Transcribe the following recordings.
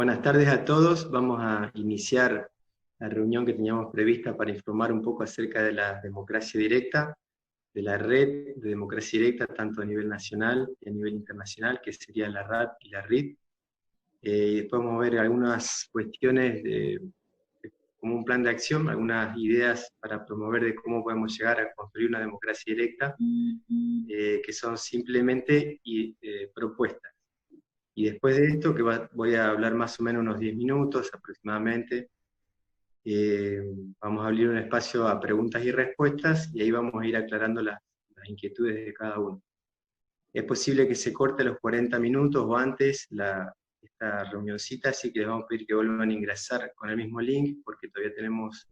Buenas tardes a todos. Vamos a iniciar la reunión que teníamos prevista para informar un poco acerca de la democracia directa, de la red de democracia directa, tanto a nivel nacional y a nivel internacional, que sería la RAD y la RID. Y después vamos a ver algunas cuestiones como un plan de acción, algunas ideas para promover de cómo podemos llegar a construir una democracia directa, que son simplemente propuestas. Y después de esto, voy a hablar más o menos unos 10 minutos aproximadamente, vamos a abrir un espacio a preguntas y respuestas, y ahí vamos a ir aclarando las inquietudes de cada uno. Es posible que se corte a los 40 minutos o antes esta reunioncita, así que les vamos a pedir que vuelvan a ingresar con el mismo link, porque todavía tenemos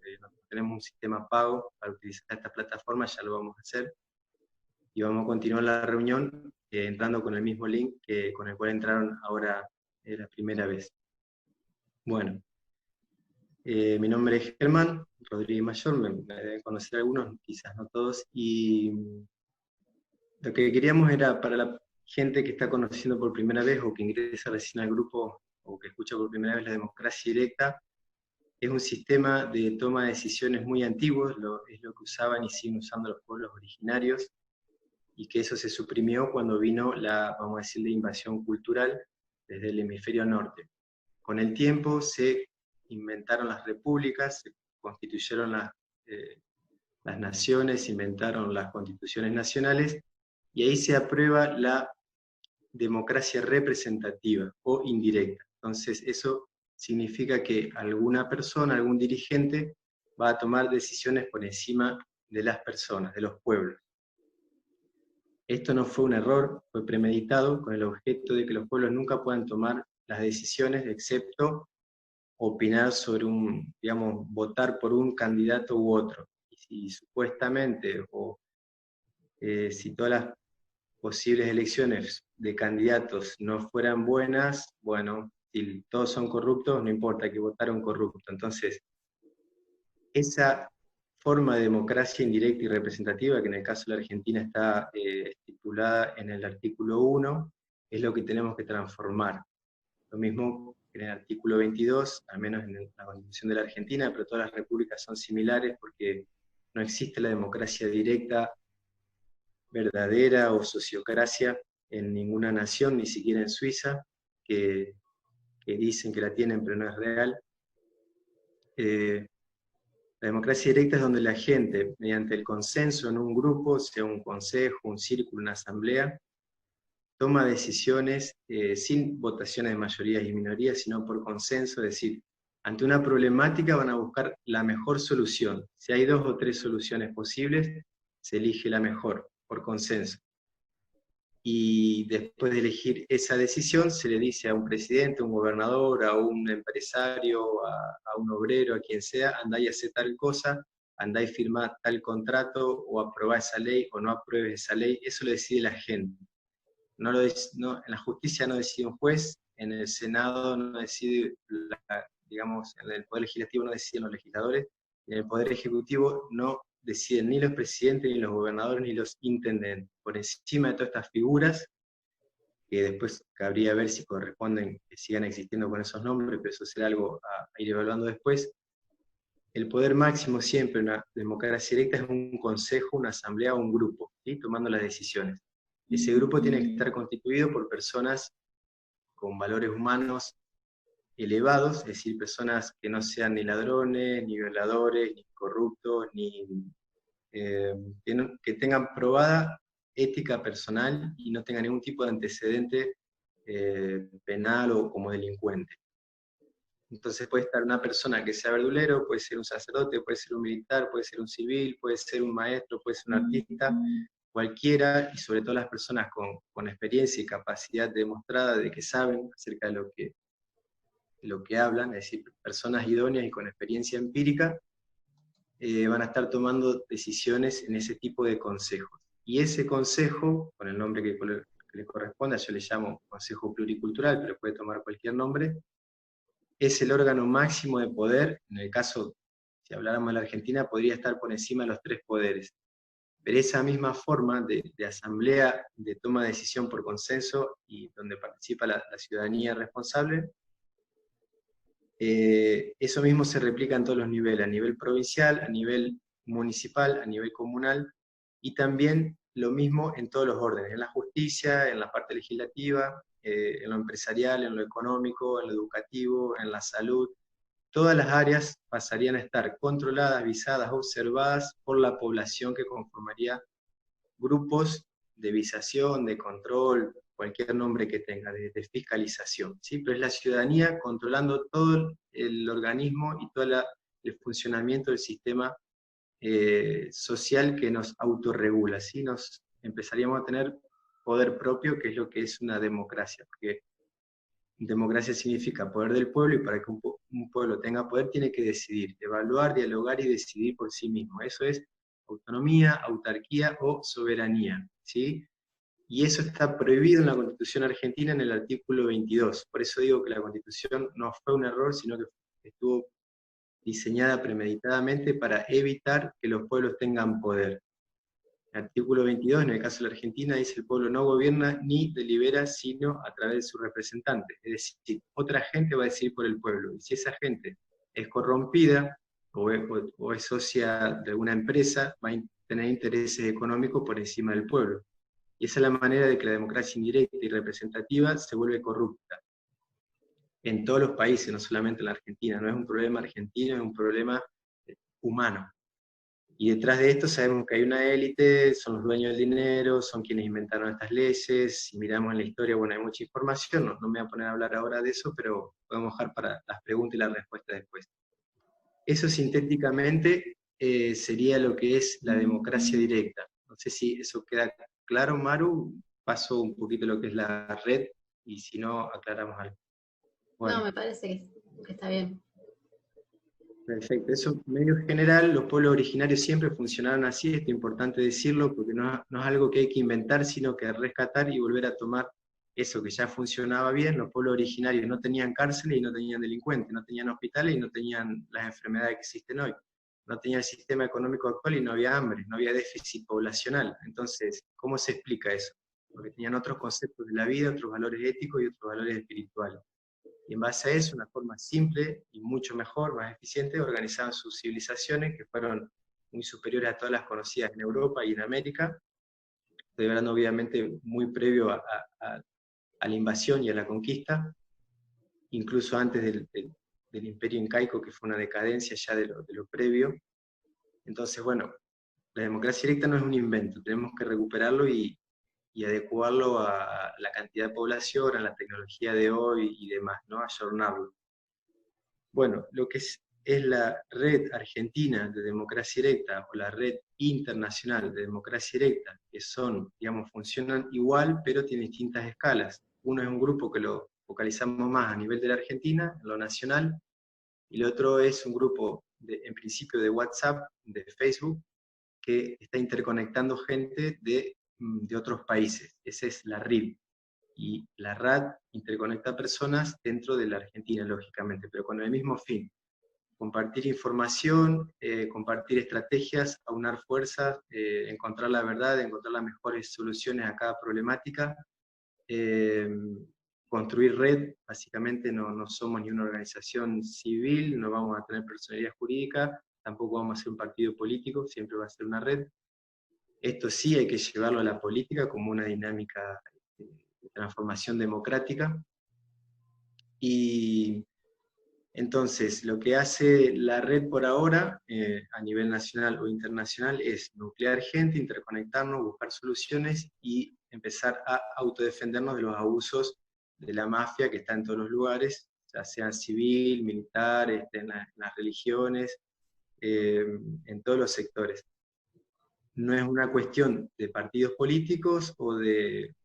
un sistema pago para utilizar esta plataforma, ya lo vamos a hacer. Y vamos a continuar la reunión entrando con el mismo link con el cual entraron ahora la primera vez. Bueno, mi nombre es Germán Rodríguez Mayor, me deben conocer algunos, quizás no todos, y lo que queríamos era para la gente que está conociendo por primera vez o que ingresa recién al grupo o que escucha por primera vez la democracia directa, es un sistema de toma de decisiones muy antiguo, es lo que usaban y siguen usando los pueblos originarios, y que eso se suprimió cuando vino vamos a decir, la invasión cultural desde el hemisferio norte. Con el tiempo se inventaron las repúblicas, se constituyeron las naciones, se inventaron las constituciones nacionales, y ahí se aprueba la democracia representativa o indirecta. Entonces eso significa que alguna persona, algún dirigente, va a tomar decisiones por encima de las personas, de los pueblos. Esto no fue un error, fue premeditado con el objeto de que los pueblos nunca puedan tomar las decisiones excepto opinar sobre votar por un candidato u otro. Y si supuestamente, si todas las posibles elecciones de candidatos no fueran buenas, bueno, si todos son corruptos, no importa, hay que votar a un corrupto. Entonces, esa forma de democracia indirecta y representativa, que en el caso de la Argentina está estipulada en el artículo 1, es lo que tenemos que transformar. Lo mismo que en el artículo 22, al menos en la Constitución de la Argentina, pero todas las repúblicas son similares porque no existe la democracia directa, verdadera o sociocracia en ninguna nación, ni siquiera en Suiza, que dicen que la tienen pero no es real. La democracia directa es donde la gente, mediante el consenso en un grupo, sea un consejo, un círculo, una asamblea, toma decisiones sin votaciones de mayorías y minorías, sino por consenso, es decir, ante una problemática van a buscar la mejor solución. Si hay 2 o 3 soluciones posibles, se elige la mejor, por consenso. Y después de elegir esa decisión, se le dice a un presidente, a un gobernador, a un empresario, a un obrero, a quien sea, andá y hace tal cosa, andá y firmá tal contrato, o aprobá esa ley, o no apruebes esa ley. Eso lo decide la gente. En la justicia no decide un juez, en el Senado no decide, en el Poder Legislativo no deciden los legisladores, en el Poder Ejecutivo no deciden ni los presidentes, ni los gobernadores, ni los intendentes. Por encima de todas estas figuras, que después cabría ver si corresponden que sigan existiendo con esos nombres, pero eso será algo a ir evaluando después. El poder máximo siempre en una democracia directa es un consejo, una asamblea o un grupo, ¿sí? Tomando las decisiones. Ese grupo tiene que estar constituido por personas con valores humanos elevados, es decir, personas que no sean ni ladrones, ni violadores, ni corruptos, que tengan probada ética personal y no tengan ningún tipo de antecedente penal o como delincuente. Entonces puede estar una persona que sea verdulero, puede ser un sacerdote, puede ser un militar, puede ser un civil, puede ser un maestro, puede ser un artista, cualquiera, y sobre todo las personas con experiencia y capacidad demostrada de que saben acerca de lo que hablan, es decir, personas idóneas y con experiencia empírica, van a estar tomando decisiones en ese tipo de consejos. Y ese consejo, con el nombre que le corresponda, yo le llamo Consejo Pluricultural, pero puede tomar cualquier nombre, es el órgano máximo de poder. En el caso, si habláramos de la Argentina, podría estar por encima de los 3 poderes. Pero esa misma forma de asamblea, de toma de decisión por consenso, y donde participa la ciudadanía responsable, Eso mismo se replica en todos los niveles, a nivel provincial, a nivel municipal, a nivel comunal, y también lo mismo en todos los órdenes, en la justicia, en la parte legislativa, en lo empresarial, en lo económico, en lo educativo, en la salud. Todas las áreas pasarían a estar controladas, visadas, observadas por la población que conformaría grupos de visación, de control, cualquier nombre que tenga, de fiscalización, ¿sí? Pero es la ciudadanía controlando todo el organismo y todo el funcionamiento del sistema social que nos autorregula, ¿sí? Nos empezaríamos a tener poder propio, que es lo que es una democracia, porque democracia significa poder del pueblo, y para que un pueblo tenga poder tiene que decidir, evaluar, dialogar y decidir por sí mismo. Eso es autonomía, autarquía o soberanía, ¿sí? Y eso está prohibido en la Constitución argentina en el artículo 22. Por eso digo que la Constitución no fue un error, sino que estuvo diseñada premeditadamente para evitar que los pueblos tengan poder. El artículo 22, en el caso de la Argentina, dice: el pueblo no gobierna ni delibera sino a través de sus representantes. Es decir, otra gente va a decidir por el pueblo. Y si esa gente es corrompida o es socia de alguna empresa, va a tener intereses económicos por encima del pueblo. Y esa es la manera de que la democracia indirecta y representativa se vuelve corrupta. En todos los países, no solamente en la Argentina. No es un problema argentino, es un problema humano. Y detrás de esto sabemos que hay una élite, son los dueños del dinero, son quienes inventaron estas leyes. Si miramos en la historia, bueno, hay mucha información, no me voy a poner a hablar ahora de eso, pero podemos dejar para las preguntas y las respuestas después. Eso sintéticamente sería lo que es la democracia directa. No sé si eso queda claro, Maru. Paso un poquito lo que es la red, y si no, aclaramos algo. No, Bueno. me parece que está bien. Perfecto, eso medio general. Los pueblos originarios siempre funcionaron así, esto es importante decirlo, porque no es algo que hay que inventar, sino que rescatar y volver a tomar eso que ya funcionaba bien. Los pueblos originarios no tenían cárceles y no tenían delincuentes, no tenían hospitales y no tenían las enfermedades que existen hoy, no tenían el sistema económico actual y no había hambre, no había déficit poblacional. Entonces, ¿cómo se explica eso? Porque tenían otros conceptos de la vida, otros valores éticos y otros valores espirituales. Y en base a eso, una forma simple y mucho mejor, más eficiente, organizaban sus civilizaciones, que fueron muy superiores a todas las conocidas en Europa y en América. Estoy hablando obviamente muy previo a la invasión y a la conquista, incluso antes del imperio incaico, que fue una decadencia ya de lo previo. Entonces, bueno, la democracia directa no es un invento, tenemos que recuperarlo y adecuarlo a la cantidad de población, a la tecnología de hoy y demás, ¿no? Ayornarlo. Bueno, lo que es la red argentina de democracia directa o la red internacional de democracia directa, que son, digamos, funcionan igual, pero tienen distintas escalas. Uno es un grupo que lo focalizamos más a nivel de la Argentina, en lo nacional, y el otro es un grupo, en principio, de WhatsApp, de Facebook, que está interconectando gente de otros países. Esa es la RIB. Y la RAD interconecta personas dentro de la Argentina, lógicamente, pero con el mismo fin: compartir información, compartir estrategias, aunar fuerzas, encontrar la verdad, encontrar las mejores soluciones a cada problemática, eh, construir red. Básicamente no somos ni una organización civil, no vamos a tener personalidad jurídica, tampoco vamos a ser un partido político, siempre va a ser una red. Esto sí hay que llevarlo a la política como una dinámica de transformación democrática. Y entonces, lo que hace la red por ahora, a nivel nacional o internacional, es nuclear gente, interconectarnos, buscar soluciones y empezar a autodefendernos de los abusos de la mafia que está en todos los lugares, ya sea civil, militar, en las religiones, en todos los sectores. No es una cuestión de partidos políticos o de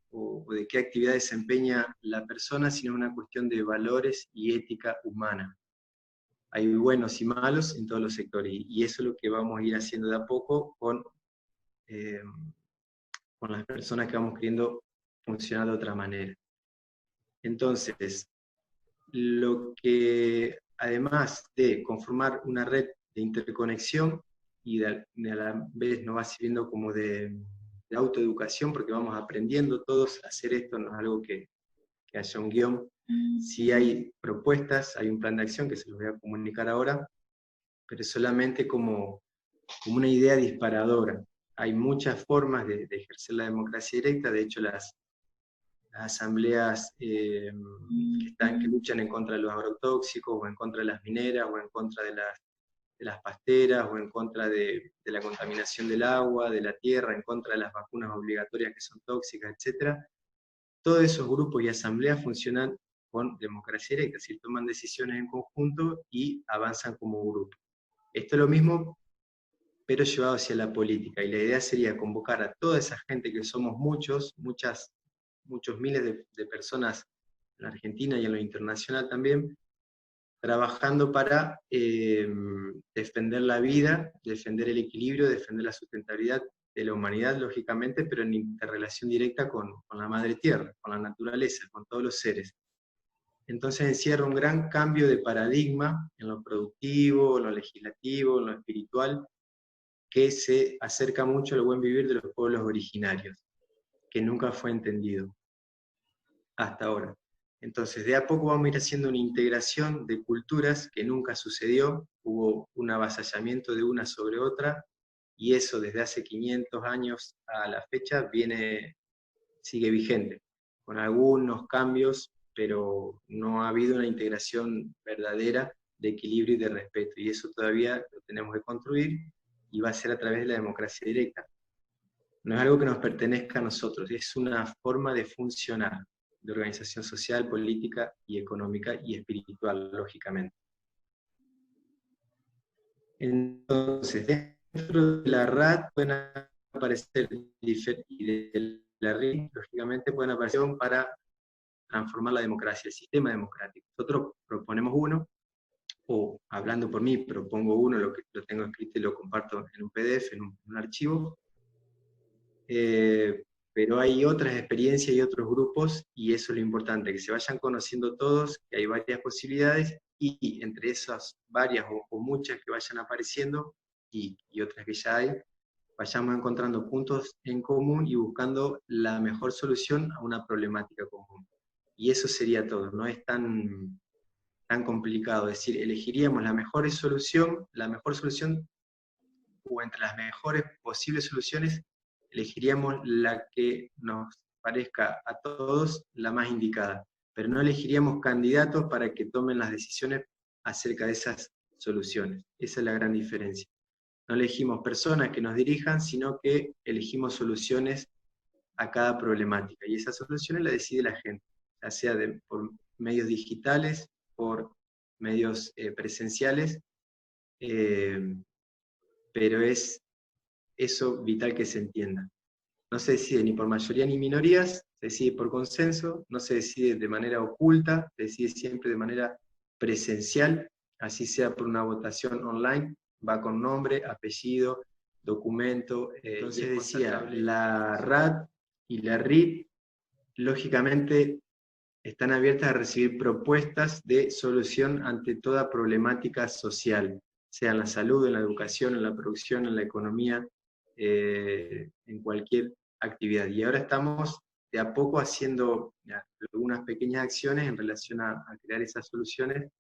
qué actividad desempeña la persona, sino una cuestión de valores y ética humana. Hay buenos y malos en todos los sectores, y eso es lo que vamos a ir haciendo de a poco con las personas que vamos queriendo funcionar de otra manera. Entonces, lo que, además de conformar una red de interconexión, y a la vez nos va sirviendo como de autoeducación, porque vamos aprendiendo todos a hacer esto, no es algo que haya un guión, Sí hay propuestas, hay un plan de acción que se los voy a comunicar ahora, pero solamente como una idea disparadora. Hay muchas formas de ejercer la democracia directa, de hecho las asambleas que luchan en contra de los agrotóxicos, o en contra de las mineras, o en contra de las pasteras, o en contra de la contaminación del agua, de la tierra, en contra de las vacunas obligatorias que son tóxicas, etc. Todos esos grupos y asambleas funcionan con democracia directa, es decir, toman decisiones en conjunto y avanzan como grupo. Esto es lo mismo, pero llevado hacia la política, y la idea sería convocar a toda esa gente, que somos muchos miles de personas en la Argentina y en lo internacional también, trabajando para defender la vida, defender el equilibrio, defender la sustentabilidad de la humanidad, lógicamente, pero en interrelación directa con la madre tierra, con la naturaleza, con todos los seres. Entonces encierra un gran cambio de paradigma en lo productivo, en lo legislativo, en lo espiritual, que se acerca mucho al buen vivir de los pueblos originarios, que nunca fue entendido hasta ahora. Entonces, de a poco vamos a ir haciendo una integración de culturas que nunca sucedió, hubo un avasallamiento de una sobre otra, y eso desde hace 500 años a la fecha sigue vigente, con algunos cambios, pero no ha habido una integración verdadera de equilibrio y de respeto, y eso todavía lo tenemos que construir, y va a ser a través de la democracia directa. No es algo que nos pertenezca a nosotros, es una forma de funcionar, de organización social, política y económica y espiritual, lógicamente. Entonces, dentro de la RAT pueden aparecer y de la RIT, lógicamente pueden aparecer para transformar la democracia, el sistema democrático. Nosotros proponemos uno, o hablando por mí, propongo uno, lo tengo escrito y lo comparto en un PDF, en un archivo, pero hay otras experiencias y otros grupos, y eso es lo importante, que se vayan conociendo todos, que hay varias posibilidades, y entre esas varias o muchas que vayan apareciendo, y otras que ya hay, vayamos encontrando puntos en común y buscando la mejor solución a una problemática común. Y eso sería todo, no es tan complicado, es decir, elegiríamos la mejor solución, o entre las mejores posibles soluciones, elegiríamos la que nos parezca a todos la más indicada, pero no elegiríamos candidatos para que tomen las decisiones acerca de esas soluciones. Esa es la gran diferencia. No elegimos personas que nos dirijan, sino que elegimos soluciones a cada problemática, y esas soluciones las decide la gente, ya sea por medios digitales, por medios presenciales, pero es eso vital que se entienda. No se decide ni por mayoría ni minorías, se decide por consenso, no se decide de manera oculta, se decide siempre de manera presencial, así sea por una votación online, va con nombre, apellido, documento. Entonces decía, la RAT y la RIT, lógicamente, están abiertas a recibir propuestas de solución ante toda problemática social, sea en la salud, en la educación, en la producción, en la economía, en cualquier actividad. Y ahora estamos de a poco haciendo algunas pequeñas acciones en relación a crear esas soluciones,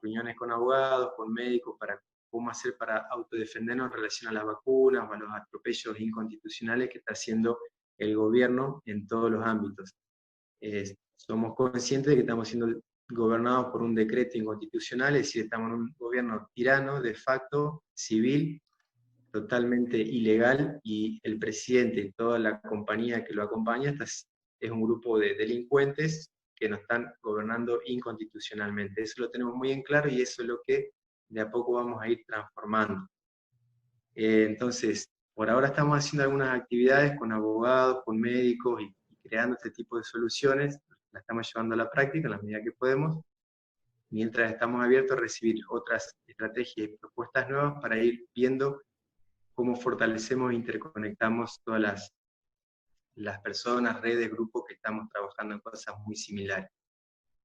reuniones con abogados, con médicos, para cómo hacer para autodefendernos en relación a las vacunas o a los atropellos inconstitucionales que está haciendo el gobierno en todos los ámbitos. Somos conscientes de que estamos siendo gobernados por un decreto inconstitucional, es decir, estamos en un gobierno tirano, de facto, civil, totalmente ilegal, y el presidente y toda la compañía que lo acompaña es un grupo de delincuentes que nos están gobernando inconstitucionalmente. Eso lo tenemos muy en claro, y eso es lo que de a poco vamos a ir transformando. Entonces, por ahora estamos haciendo algunas actividades con abogados, con médicos, y creando este tipo de soluciones. La estamos llevando a la práctica en la medida que podemos, mientras estamos abiertos a recibir otras estrategias y propuestas nuevas para ir viendo cómo fortalecemos e interconectamos todas las personas, redes, grupos que estamos trabajando en cosas muy similares.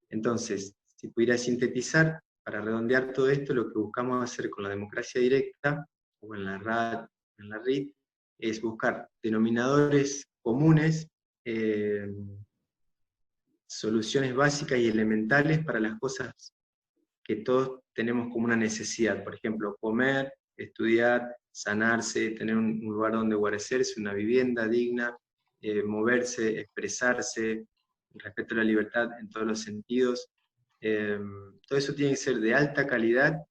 Entonces, si pudiera sintetizar, para redondear todo esto, lo que buscamos hacer con la democracia directa, o en la RAD, en la RIT, es buscar denominadores comunes soluciones básicas y elementales para las cosas que todos tenemos como una necesidad. Por ejemplo, comer, estudiar, sanarse, tener un lugar donde guarecerse, una vivienda digna, moverse, expresarse, el respeto a la libertad en todos los sentidos. Todo eso tiene que ser de alta calidad,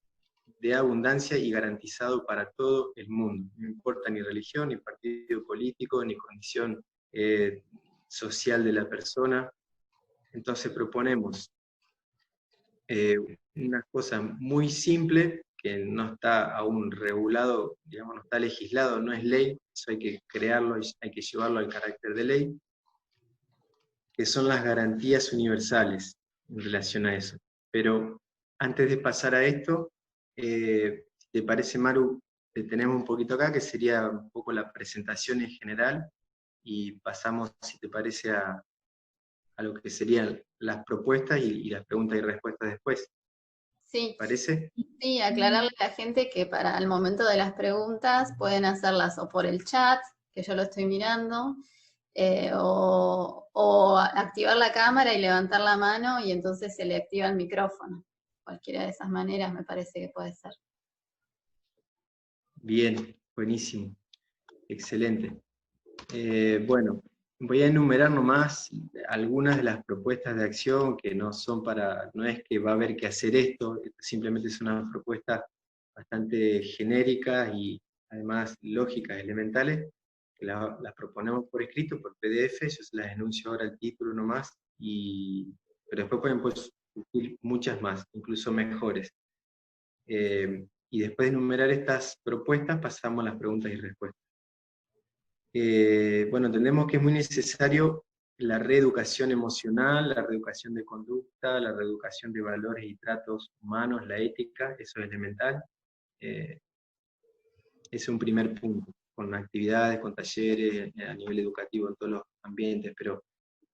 de abundancia y garantizado para todo el mundo. No importa ni religión, ni partido político, ni condición social de la persona. Entonces proponemos una cosa muy simple que no está aún regulado, digamos, no está legislado, no es ley, eso hay que crearlo, hay que llevarlo al carácter de ley, que son las garantías universales en relación a eso. Pero antes de pasar a esto, si te parece, Maru, tenemos un poquito acá, que sería un poco la presentación en general, y pasamos, si te parece, a lo que serían las propuestas y las preguntas y respuestas después. Sí, ¿Parece? sí, aclararle a la gente que para el momento de las preguntas pueden hacerlas o por el chat, que yo lo estoy mirando, o activar la cámara y levantar la mano y entonces se le activa el micrófono. Cualquiera de esas maneras me parece que puede ser. Bien, buenísimo, excelente. Bueno, voy a enumerar nomás algunas de las propuestas de acción que no son para, no es que va a haber que hacer esto, simplemente es una propuesta bastante genérica y además lógicas, elementales, que las proponemos por escrito, por PDF, yo se las enuncio ahora el título nomás, pero después pueden surgir muchas más, incluso mejores. Y después de enumerar estas propuestas pasamos a las preguntas y respuestas. Bueno, entendemos que es muy necesario la reeducación emocional, la reeducación de conducta, la reeducación de valores y tratos humanos, la ética, eso es elemental. Es un primer punto, con actividades, con talleres, a nivel educativo, en todos los ambientes, pero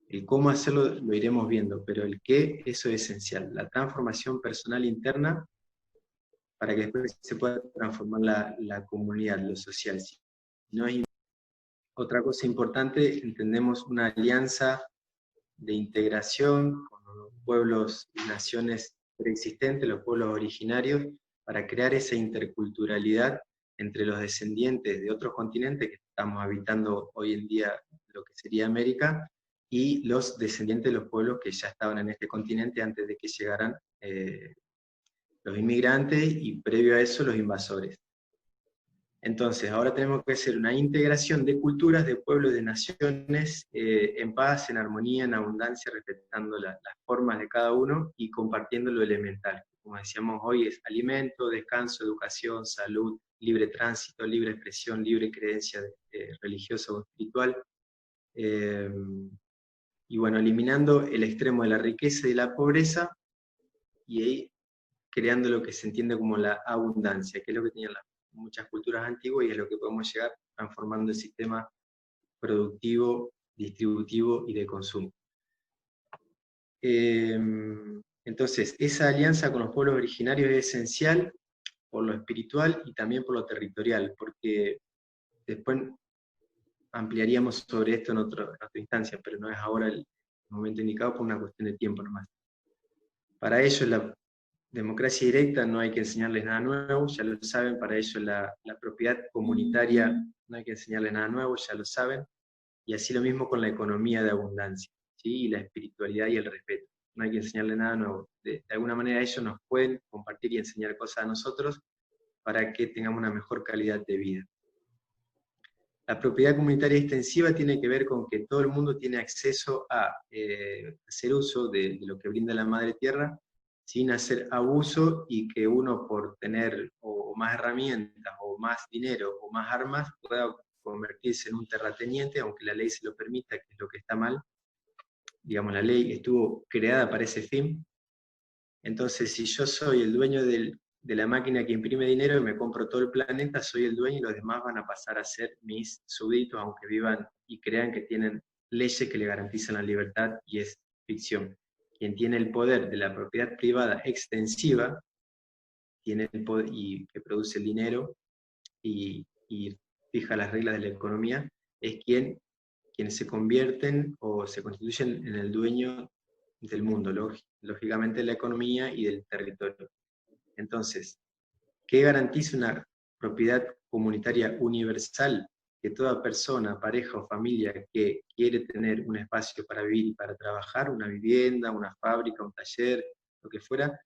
el cómo hacerlo lo iremos viendo, pero el qué, eso es esencial. La transformación personal interna para que después se pueda transformar la comunidad, lo social. Si no es otra cosa importante, entendemos una alianza de integración con los pueblos y naciones preexistentes, los pueblos originarios, para crear esa interculturalidad entre los descendientes de otros continentes que estamos habitando hoy en día, lo que sería América, y los descendientes de los pueblos que ya estaban en este continente antes de que llegaran los inmigrantes y previo a eso los invasores. Entonces, ahora tenemos que hacer una integración de culturas, de pueblos, de naciones, en paz, en armonía, en abundancia, respetando las formas de cada uno y compartiendo lo elemental. Como decíamos hoy, es alimento, descanso, educación, salud, libre tránsito, libre expresión, libre creencia religiosa o espiritual. Y bueno, eliminando el extremo de la riqueza y la pobreza, y ahí creando lo que se entiende como la abundancia, que es lo que tenían muchas culturas antiguas y es lo que podemos llegar transformando el sistema productivo, distributivo y de consumo. Entonces, esa alianza con los pueblos originarios es esencial por lo espiritual y también por lo territorial, porque después ampliaríamos sobre esto en otra instancia, pero no es ahora el momento indicado por una cuestión de tiempo nomás. Para ello, la democracia directa no hay que enseñarles nada nuevo, ya lo saben, para ello la propiedad comunitaria no hay que enseñarles nada nuevo, ya lo saben, y así lo mismo con la economía de abundancia, ¿sí? Y la espiritualidad y el respeto, no hay que enseñarles nada nuevo. De alguna manera ellos nos pueden compartir y enseñar cosas a nosotros para que tengamos una mejor calidad de vida. La propiedad comunitaria extensiva tiene que ver con que todo el mundo tiene acceso a hacer uso de lo que brinda la Madre Tierra, sin hacer abuso y que uno por tener o más herramientas o más dinero o más armas pueda convertirse en un terrateniente, aunque la ley se lo permita, que es lo que está mal. Digamos, la ley estuvo creada para ese fin. Entonces, si yo soy el dueño de la máquina que imprime dinero y me compro todo el planeta, soy el dueño y los demás van a pasar a ser mis súbditos, aunque vivan y crean que tienen leyes que le garantizan la libertad, y es ficción. Quien tiene el poder de la propiedad privada extensiva, tiene el poder y que produce el dinero y fija las reglas de la economía, es quienes se convierten o se constituyen en el dueño del mundo, lógicamente la economía y del territorio. Entonces, ¿qué garantiza una propiedad comunitaria universal? Que toda persona, pareja o familia que quiere tener un espacio para vivir y para trabajar, una vivienda, una fábrica, un taller, lo que fuera,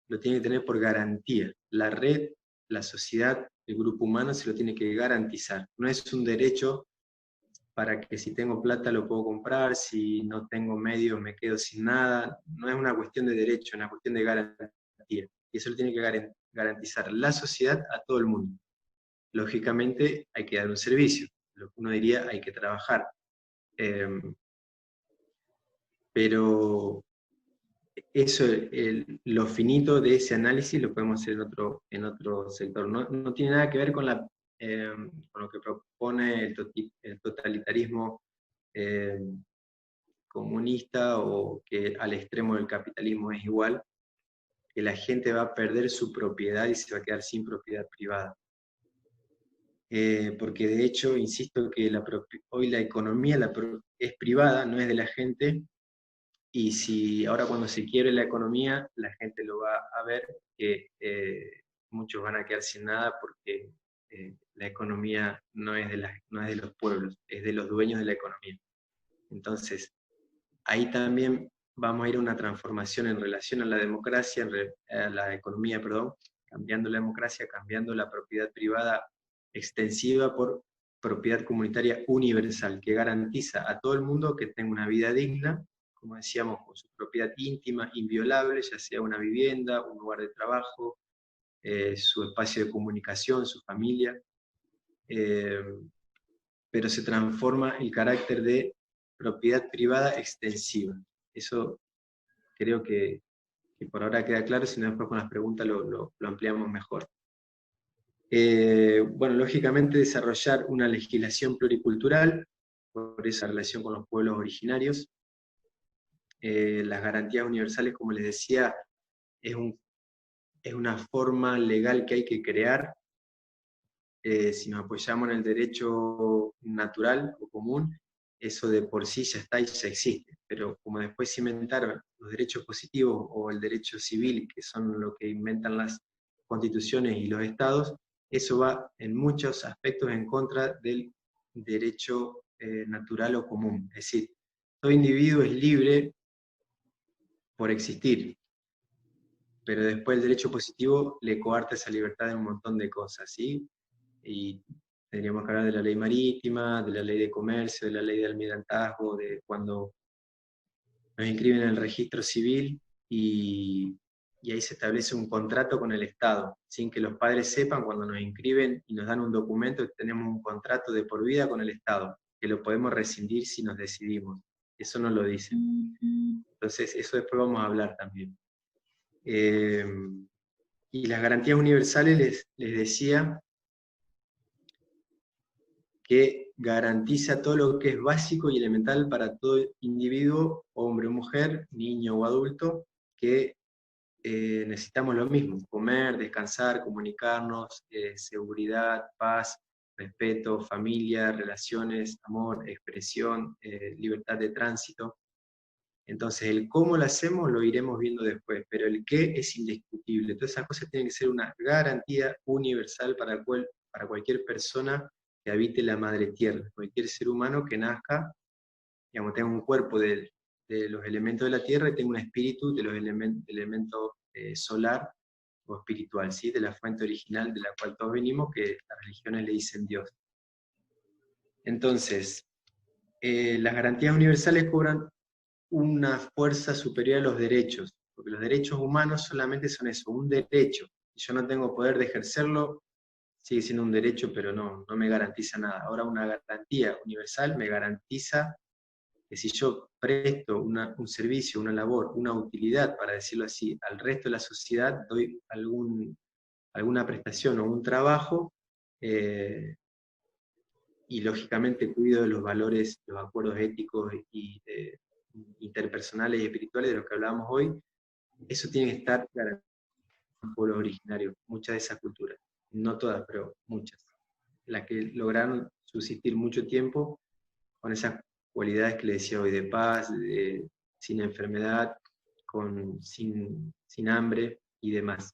lo tiene que tener por garantía. La red, la sociedad, el grupo humano se lo tiene que garantizar. No es un derecho para que si tengo plata lo puedo comprar, si no tengo medios me quedo sin nada. No es una cuestión de derecho, es una cuestión de garantía. Y eso lo tiene que garantizar la sociedad a todo el mundo. Lógicamente hay que dar un servicio, lo que uno diría hay que trabajar. Pero eso, lo finito de ese análisis lo podemos hacer en otro sector. No tiene nada que ver con lo que propone el totalitarismo comunista, o que al extremo del capitalismo es igual, que la gente va a perder su propiedad y se va a quedar sin propiedad privada. Porque de hecho, insisto que hoy la economía es privada, no es de la gente, y si ahora cuando se quiebre la economía, la gente lo va a ver, que muchos van a quedar sin nada porque la economía no es de los pueblos, es de los dueños de la economía. Entonces, ahí también vamos a ir a una transformación en relación a la democracia, a la economía, perdón, cambiando la democracia, cambiando la propiedad privada extensiva por propiedad comunitaria universal, que garantiza a todo el mundo que tenga una vida digna, como decíamos, con su propiedad íntima, inviolable, ya sea una vivienda, un lugar de trabajo, su espacio de comunicación, su familia, pero se transforma el carácter de propiedad privada extensiva. Eso creo que por ahora queda claro, si no después con las preguntas lo ampliamos mejor. Bueno, lógicamente desarrollar una legislación pluricultural, por esa relación con los pueblos originarios. Las garantías universales, como les decía, es una forma legal que hay que crear. Si nos apoyamos en el derecho natural o común, eso de por sí ya está y ya existe, pero como después se inventaron los derechos positivos o el derecho civil, que son lo que inventan las constituciones y los estados, eso va en muchos aspectos en contra del derecho natural o común. Es decir, todo individuo es libre por existir, pero después el derecho positivo le coarta esa libertad en un montón de cosas, ¿sí? Y tendríamos que hablar de la ley marítima, de la ley de comercio, de la ley de almirantazgo, de cuando nos inscriben en el registro civil y ahí se establece un contrato con el Estado, sin que los padres sepan. Cuando nos inscriben y nos dan un documento, tenemos un contrato de por vida con el Estado, que lo podemos rescindir si nos decidimos. Eso no lo dicen. Entonces, eso después vamos a hablar también. Y las garantías universales, les decía, que garantiza todo lo que es básico y elemental para todo individuo, hombre o mujer, niño o adulto, que necesitamos lo mismo: comer, descansar, comunicarnos, seguridad, paz, respeto, familia, relaciones, amor, expresión, libertad de tránsito. Entonces, el cómo lo hacemos lo iremos viendo después, pero el qué es indiscutible. Todas esas cosas tienen que ser una garantía universal para cualquier persona que habite la madre tierra, cualquier ser humano que nazca, digamos, tenga un cuerpo de los elementos de la tierra y tenga un espíritu de los elementos solar o espiritual, ¿sí? De la fuente original de la cual todos venimos, que las religiones le dicen Dios. Entonces, las garantías universales cobran una fuerza superior a los derechos, porque los derechos humanos solamente son eso, un derecho. Si yo no tengo poder de ejercerlo, sigue siendo un derecho, pero no me garantiza nada. Ahora, una garantía universal me garantiza que si yo presto un servicio, una labor, una utilidad, para decirlo así, al resto de la sociedad, doy alguna prestación o un trabajo, y lógicamente cuido de los valores, los acuerdos éticos y interpersonales y espirituales de los que hablábamos hoy, eso tiene que estar garantizado en los pueblos originarios, muchas de esas culturas, no todas, pero muchas, las que lograron subsistir mucho tiempo con esas cualidades que le decía hoy, de paz, sin enfermedad, sin hambre y demás.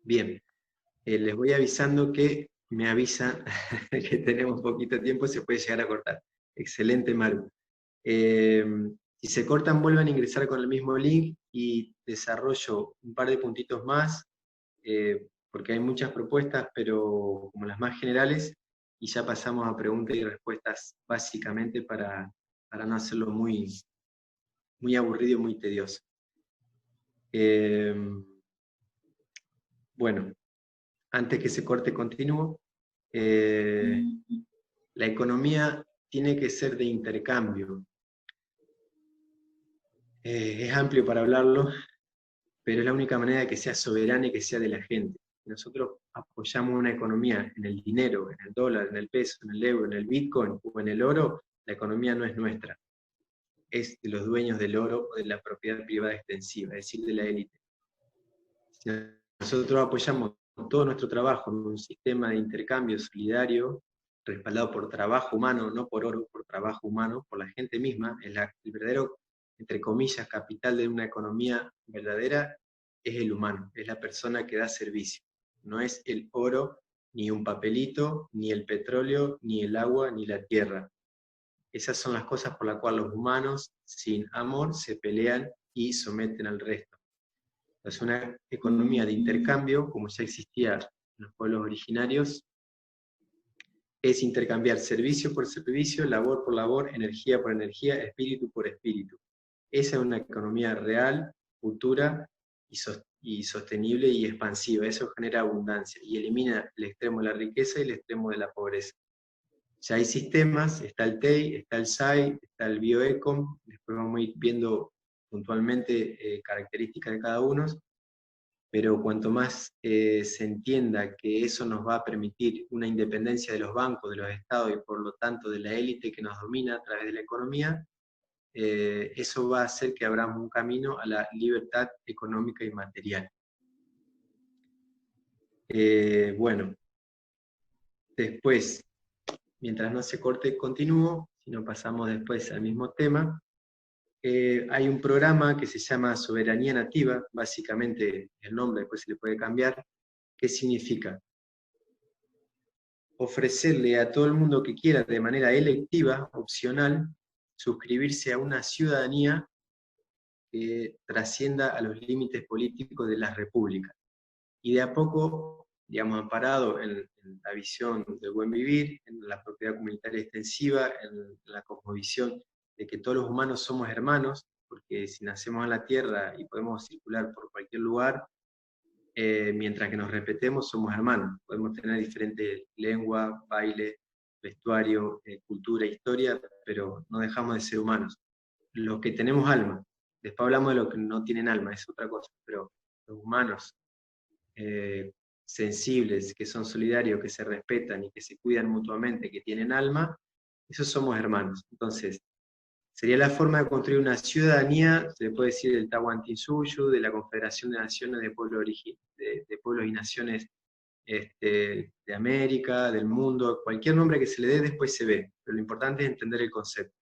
Bien, les voy avisando que me avisan que tenemos poquito tiempo, se puede llegar a cortar. Excelente, Maru. Si se cortan, vuelvan a ingresar con el mismo link y desarrollo un par de puntitos más, porque hay muchas propuestas, pero como las más generales, y ya pasamos a preguntas y respuestas básicamente para no hacerlo muy, muy aburrido y muy tedioso. Bueno, antes que se corte, continúo. La economía tiene que ser de intercambio. Es amplio para hablarlo, pero es la única manera de que sea soberana y que sea de la gente. Nosotros apoyamos una economía en el dinero, en el dólar, en el peso, en el euro, en el bitcoin o en el oro, la economía no es nuestra. Es de los dueños del oro o de la propiedad privada extensiva, es decir, de la élite. Si nosotros apoyamos todo nuestro trabajo en un sistema de intercambio solidario, respaldado por trabajo humano, no por oro, por trabajo humano, por la gente misma, el verdadero, entre comillas, capital de una economía verdadera es el humano, es la persona que da servicio. No es el oro, ni un papelito, ni el petróleo, ni el agua, ni la tierra. Esas son las cosas por las cuales los humanos, sin amor, se pelean y someten al resto. Es una economía de intercambio, como ya existía en los pueblos originarios, es intercambiar servicio por servicio, labor por labor, energía por energía, espíritu por espíritu. Esa es una economía real, futura y sostenible y expansiva. Eso genera abundancia y elimina el extremo de la riqueza y el extremo de la pobreza. Ya hay sistemas, está el TEI, está el SAI, está el BioEcom, después vamos a ir viendo puntualmente características de cada uno, pero cuanto más se entienda que eso nos va a permitir una independencia de los bancos, de los estados y por lo tanto de la élite que nos domina a través de la economía, eso va a hacer que abramos un camino a la libertad económica y material. Bueno, después, mientras no se corte, continúo, si no pasamos después al mismo tema. Hay un programa que se llama Soberanía Nativa, básicamente el nombre después se le puede cambiar. ¿Qué significa? Ofrecerle a todo el mundo que quiera de manera electiva, opcional, suscribirse a una ciudadanía que trascienda a los límites políticos de las repúblicas. Y de a poco, digamos, amparado en la visión del buen vivir, en la propiedad comunitaria extensiva, en la cosmovisión de que todos los humanos somos hermanos, porque si nacemos en la tierra y podemos circular por cualquier lugar, mientras que nos respetemos, somos hermanos. Podemos tener diferentes lenguas, baile, vestuario, cultura, historia, pero no dejamos de ser humanos. Los que tenemos alma, después hablamos de los que no tienen alma, es otra cosa, pero los humanos sensibles, que son solidarios, que se respetan y que se cuidan mutuamente, que tienen alma, esos somos hermanos. Entonces, sería la forma de construir una ciudadanía, se le puede decir del Tahuantinsuyu, de la Confederación de Naciones de Pueblos, de Pueblos y Naciones de América, del mundo, cualquier nombre que se le dé después se ve, pero lo importante es entender el concepto.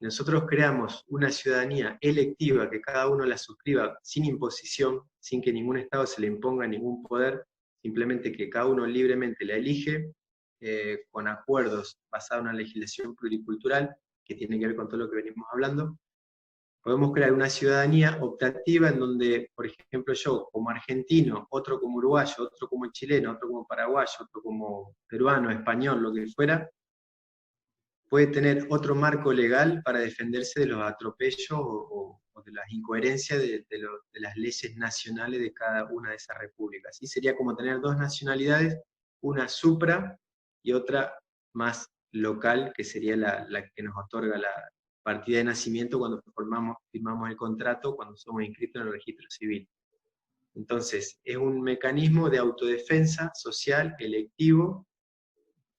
Nosotros creamos una ciudadanía electiva que cada uno la suscriba sin imposición, sin que ningún Estado se le imponga ningún poder, simplemente que cada uno libremente la elige, con acuerdos basados en una legislación pluricultural, que tiene que ver con todo lo que venimos hablando. Podemos crear una ciudadanía optativa en donde, por ejemplo, yo como argentino, otro como uruguayo, otro como chileno, otro como paraguayo, otro como peruano, español, lo que fuera, puede tener otro marco legal para defenderse de los atropellos o de las incoherencias de las leyes nacionales de cada una de esas repúblicas. Así sería como tener dos nacionalidades, una supra y otra más local, que sería la que nos otorga la partida de nacimiento cuando firmamos el contrato, cuando somos inscritos en el registro civil. Entonces, es un mecanismo de autodefensa social, electivo,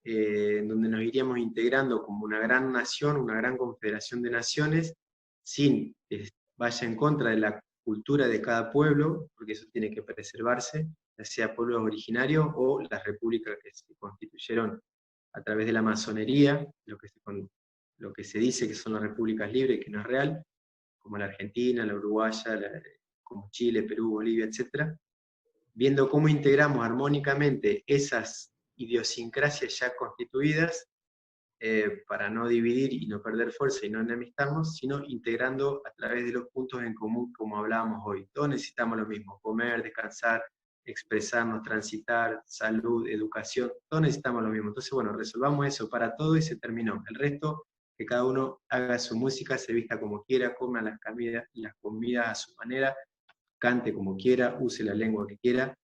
donde nos iríamos integrando como una gran nación, una gran confederación de naciones, sin que vaya en contra de la cultura de cada pueblo, porque eso tiene que preservarse, ya sea pueblos originarios o las repúblicas que se constituyeron a través de la masonería, lo que se dice que son las repúblicas libres, que no es real, como la argentina, la uruguaya, como Chile, Perú, Bolivia, etc., viendo cómo integramos armónicamente esas idiosincrasias ya constituidas, para no dividir y no perder fuerza y no enemistarnos, sino integrando a través de los puntos en común, como hablábamos hoy. Todos necesitamos lo mismo: comer, descansar, expresarnos, transitar, salud, educación, todos necesitamos lo mismo. Entonces, bueno, resolvamos eso para todo y se terminó. El resto, que cada uno haga su música, se vista como quiera, coma las comidas a su manera, cante como quiera, use la lengua que quiera,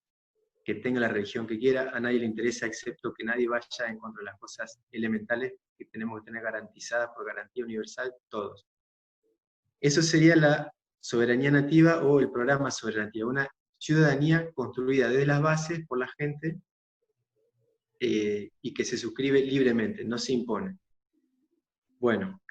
que tenga la religión que quiera. A nadie le interesa, excepto que nadie vaya en contra de las cosas elementales que tenemos que tener garantizadas por garantía universal todos. Eso sería la soberanía nativa o el programa Soberanía Nativa, una ciudadanía construida desde las bases por la gente, y que se suscribe libremente, no se impone. Bueno,